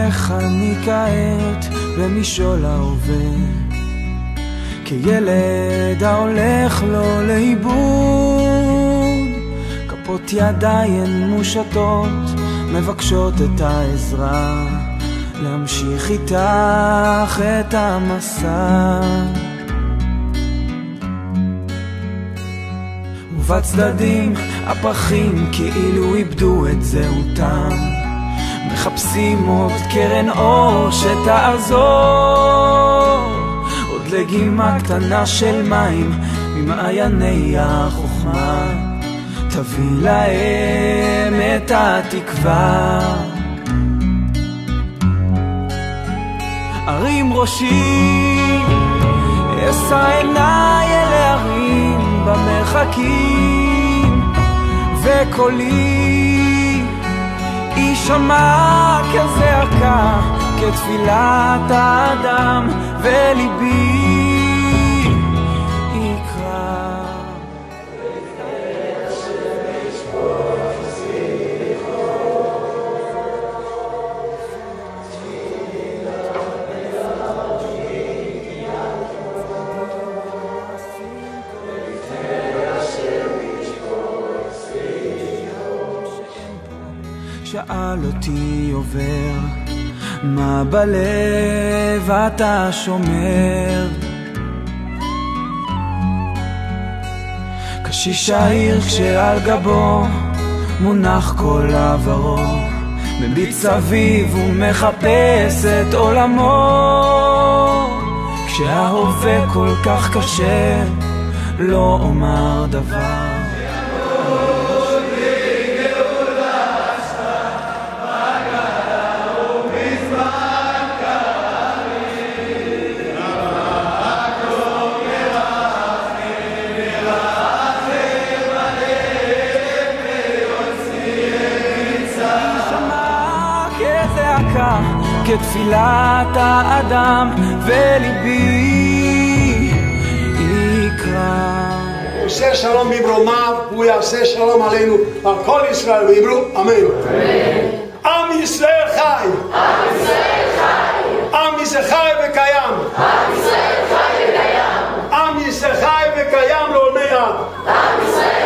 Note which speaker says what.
Speaker 1: איך אני כעת במשעול ההווה, כילד ההולך לו לאיבוד, כפות ידיים מושטות מבקשות את העזרה, להמשיך איתך את המסע. ובצדדים הפרחים כאילו איבדו את זהותם, מחפשים עוד קרן אור שתעזור, עוד לגימה קטנה של מים ממעייני החוכמה, תביא להם את התקווה. הרים ראשי, אשא עיניי אל ההרים במרחקים, וקולי יישמע כזעקה, כתפילת האדם, וליבי יקרא. שאל אותי עובר, מה בלב אתה שומר? קשיש העיר כשעל גבו מונח כל עברו, מביט סביב ומחפש את עולמו, כשההווה כל כך קשה לא אומר דבר. כתפילת האדם, וליבי יקרא.
Speaker 2: הוא עושה שלום במרומיו, הוא יעשה שלום עלינו, על כל ישראל, ויאמרו אמן. עם ישראל חי. עם ישראל חי. עם ישראל חי וקיים. עם ישראל חי וקיים. עם ישראל חי וקיים לעולמי עד. עם ישראל